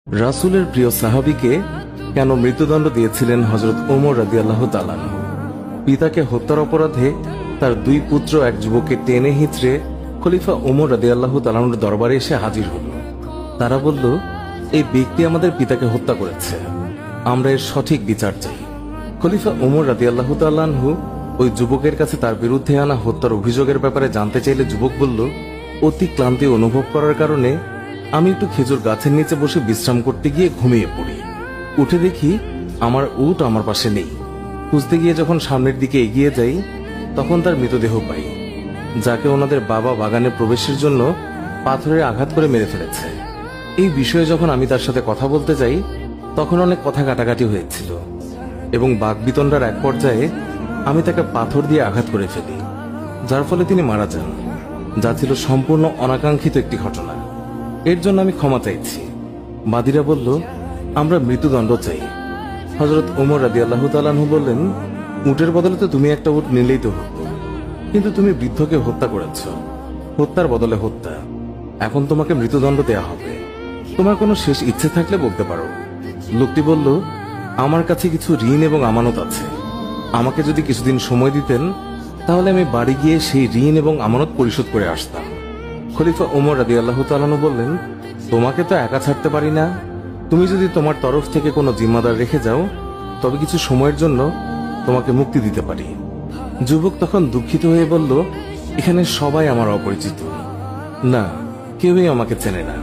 রাসূলের প্রিয় সাহাবীকে কেন মৃত্যুদণ্ড দিয়েছিলেন হযরত ওমর রাদিয়াল্লাহু তাআলা আনহু? পিতাকে হত্যার অপরাধে তার দুই পুত্র এক যুবককে টেনে হিঁচড়ে খলিফা ওমর রাদিয়াল্লাহু তাআলা আনহুর দরবারে এসে হাজির হল। তারা বলল, এই ব্যক্তি আমাদের পিতাকে হত্যা করেছে, আমরা এর সঠিক বিচার চাই। খলিফা ওমর রাদিয়াল্লাহু তাআলা আনহু ওই যুবকের কাছে তার বিরুদ্ধে আনা হত্যার অভিযোগের ব্যাপারে জানতে চাইলে যুবক বলল, অতি ক্লান্তি অনুভব করার কারণে আমি একটু খেজুর গাছের নিচে বসে বিশ্রাম করতে গিয়ে ঘুমিয়ে পড়ি। উঠে দেখি আমার উট আমার পাশে নেই। খুঁজতে গিয়ে যখন সামনের দিকে এগিয়ে যাই তখন তার মৃতদেহ পাই, যাকে ওনাদের বাবা বাগানে প্রবেশের জন্য পাথরে আঘাত করে মেরে ফেলেছে। এই বিষয়ে যখন আমি তার সাথে কথা বলতে যাই তখন অনেক কথা কাটাকাটি হয়েছিল এবং বাকবিতণ্ডার এক পর্যায়ে আমি তাকে পাথর দিয়ে আঘাত করে ফেলি, যার ফলে তিনি মারা যান, যা ছিল সম্পূর্ণ অনাকাঙ্ক্ষিত একটি ঘটনা। এর জন্য আমি ক্ষমা চাইছি। বাদীরা বলল, আমরা মৃত্যুদণ্ড চাই। হযরত ওমর রাদিয়াল্লাহু তাআলা আনহু বললেন, উটের বদলে তো তুমি একটা উট নিলেই তো হতো, কিন্তু তুমি বৃদ্ধকে হত্যা করেছ, হত্যার বদলে হত্যা। এখন তোমাকে মৃত্যুদণ্ড দেয়া হবে। তোমার কোনো শেষ ইচ্ছে থাকলে বলতে পারো। লোকটি বলল, আমার কাছে কিছু ঋণ এবং আমানত আছে, আমাকে যদি কিছুদিন সময় দিতেন তাহলে আমি বাড়ি গিয়ে সেই ঋণ এবং আমানত পরিশোধ করে আসতাম। খলিফা ওমর রাদিয়াল্লাহু তাআলা আনহু বললেন, তোমাকে তো একা ছাড়তে পারি না, তুমি যদি তোমার তরফ থেকে কোনো জিম্মাদার রেখে যাও তবে কিছু সময়ের জন্য তোমাকে মুক্তি দিতে পারি। যুবক তখন দুঃখিত হয়ে বলল, এখানে সবাই আমার অপরিচিত, না কেউই আমাকে চেনে না,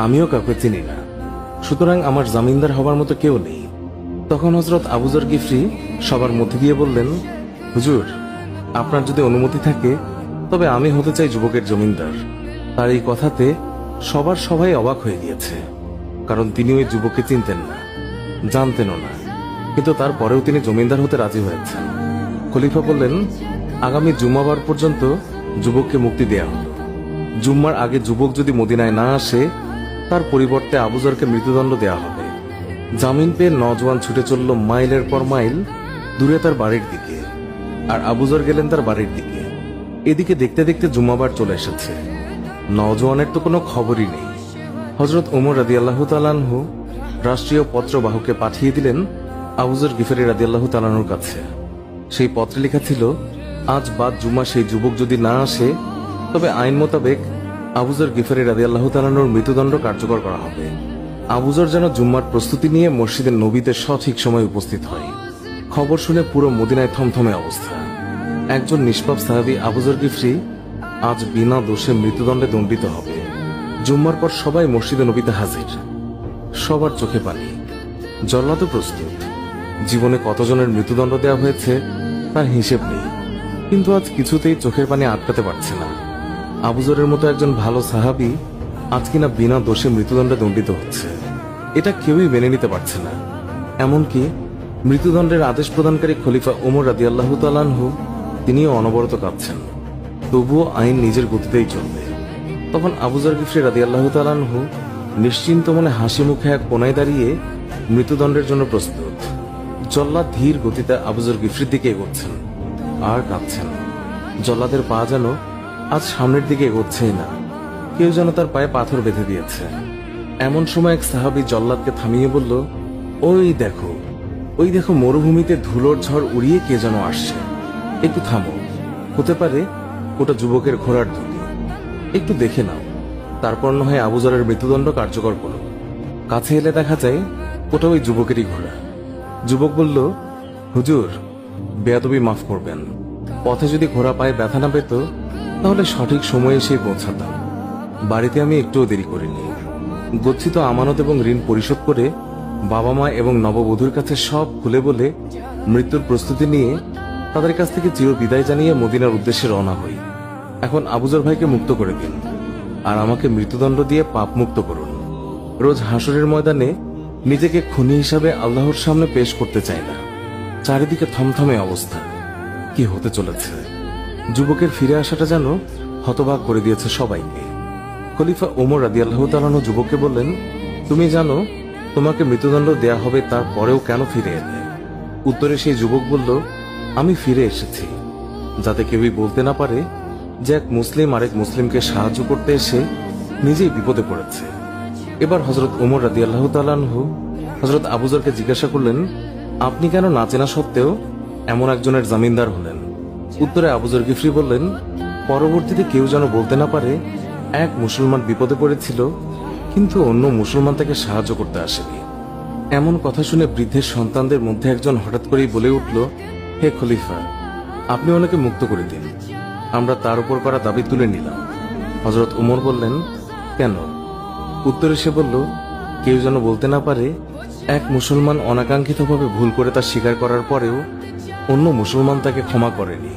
আমিও কাউকে চিনি না, সুতরাং আমার জামিনদার হবার মতো কেউ নেই। তখন হযরত আবু যর গিফরি সবার মধ্যে দিয়ে বললেন, হুজুর, আপনার যদি অনুমতি থাকে তবে আমি হতে চাই যুবকের জমিনদার। তার এই কথাতে সবাই অবাক হয়ে গিয়েছে, কারণ তিনি ওই যুবককে চিনতেন না, জানতেনও না, কিন্তু তারপরেও তিনি জমিনদার হতে রাজি হয়েছেন। খলিফা বললেন, আগামী জুম্মাবার পর্যন্ত যুবককে মুক্তি দেয়া হলো। জুম্মার আগে যুবক যদি মদিনায় না আসে তার পরিবর্তে আবু যরকে মৃত্যুদণ্ড দেয়া হবে। জামিন পেয়ে নওজোয়ান ছুটে চলল মাইলের পর মাইল দূরে তার বাড়ির দিকে, আর আবু যর গেলেন তার বাড়ির দিকে। এদিকে দেখতে দেখতে জুম্মাবার চলে এসেছে, নওজোয়ানের তো কোনো খবরই নেই। হযরত ওমর রাদিয়াল্লাহু তাআলা আনহু রাষ্ট্রীয় পত্রবাহককে পাঠিয়ে দিলেন আবু যর গিফরি রাদিয়াল্লাহু তাআলা আনহুর কাছে। সেই পত্রে লেখা ছিল, আজ বাদ জুম্মা সেই যুবক যদি না আসে তবে আইন মোতাবেক আবু যর গিফরি রাদিয়াল্লাহু তাআলা আনহুর মৃত্যুদণ্ড কার্যকর করা হবে। আবু যর যেন জুম্মার প্রস্তুতি নিয়ে মসজিদের নবীতে সঠিক সময় উপস্থিত হয়। খবর শুনে পুরো মদিনায় থমথমে অবস্থা। একজন নিষ্পাপ সাহাবী আবু যর গিফরি আজ বিনা দোষে মৃত্যুদণ্ডে দণ্ডিত হবে। জুম্মার পর সবাই মসজিদে নবীতে হাজির, সবার চোখে পানি। জল্লাদও প্রস্তুত। জীবনে কতজনের মৃত্যুদণ্ড দেওয়া হয়েছে তার হিসেব নেই, কিন্তু আজ কিছুতেই চোখের পানি আটকাতে পারছে না। আবু যরের মতো একজন ভালো সাহাবী আজ কিনা বিনা দোষে মৃত্যুদণ্ডে দণ্ডিত হচ্ছে, এটা কেউই মেনে নিতে পারছে না। এমনকি মৃত্যুদণ্ডের আদেশ প্রদানকারী খলিফা ওমর রাদিয়াল্লাহু তাআলা আনহু তিনিও অনবরত কাঁদছেন, তবুও আইন নিজের গতিতেই চলবে। তখন আবু যর গিফরি রাদিয়াল্লাহু তাআলা আনহু নিশ্চিন্ত মনে হাসি মুখে এক কোনায় দাঁড়িয়ে মৃত্যুদণ্ডের জন্য প্রস্তুত। জল্লাদ ধীর গতিতে আবু যর গিফরির দিকে এগোচ্ছেন আর কাঁদছেন। জল্লাদের পা যেন আজ সামনের দিকে এগোচ্ছেই না, কেউ যেন তার পায়ে পাথর বেঁধে দিয়েছে। এমন সময় এক সাহাবী জল্লাদকে থামিয়ে বলল, ওই দেখো মরুভূমিতে ধুলোর ঝড় উড়িয়ে কে যেন আসছে, একটু থামো, হতে পারে ওটা যুবকের ঘোড়ার দুটি, একটু দেখে নাও, তারপর না হয় আবু যরের মৃত্যুদণ্ড কার্যকর করো। কাছে এলে দেখা যায় ওটা ওই যুবকেরই ঘোড়া। যুবক বলল, হুজুর, বেয়াদবি মাফ করবেন, পথে যদি ঘোড়া পায়ে ব্যথা না পেত তাহলে সঠিক সময়ে এসে পৌঁছাতাম। বাড়িতে আমি একটুও দেরি করিনি। গচ্ছিত আমানত এবং ঋণ পরিশোধ করে বাবা মা এবং নববধূর কাছে সব খুলে বলে মৃত্যুর প্রস্তুতি নিয়ে তাদের কাছ থেকে চির বিদায় জানিয়ে মদিনার উদ্দেশ্যে রওনা হই। এখন আবু যর ভাইকে মুক্ত করে দিন আর আমাকে মৃত্যুদণ্ড দিয়ে পাপ মুক্ত করুন। রোজ হাসরের ময়দানে নিজেকে খুনি হিসাবে আল্লাহর সামনে পেশ করতে চাই না। চারিদিকে থমথমে অবস্থা, কি হতে চলেছে? যুবকের ফিরে আসাটা যেন হতবাক করে দিয়েছে সবাইকে। খলিফা ওমর রাদিয়াল্লাহু তাআলা আনহু যুবককে বললেন, তুমি জানো তোমাকে মৃত্যুদণ্ড দেয়া হবে, তারপরেও কেন ফিরে এলে? উত্তরে সেই যুবক বলল, আমি ফিরে এসেছি যাতে কেউই বলতে না পারে যে এক মুসলিম আরেক মুসলিমকে সাহায্য করতে এসে নিজেই বিপদে পড়েছে। এবার হযরত ওমর রাদিয়াল্লাহু তাআলা আনহু হযরত আবু যরকে জিজ্ঞাসা করলেন, আপনি কেন না চেনা সত্ত্বেও এমন একজনের জামিনদার হলেন? উত্তরে আবু যর গিফরি বললেন, পরবর্তীতে কেউ যেন বলতে না পারে এক মুসলমান বিপদে পড়েছিল, কিন্তু অন্য মুসলমান তাকে সাহায্য করতে আসেনি। এমন কথা শুনে বৃদ্ধের সন্তানদের মধ্যে একজন হঠাৎ করেই বলে উঠল, হে খলিফা, আপনি ওনাকে মুক্ত করে দিন, আমরা তার উপর করা দাবি তুলে নিলাম। হযরত ওমর বললেন, কেন? উত্তরে সে বলল, কেউ যেন বলতে না পারে এক মুসলমান অনাকাঙ্ক্ষিতভাবে ভুল করে তা স্বীকার করার পরেও অন্য মুসলমান তাকে ক্ষমা করেনি।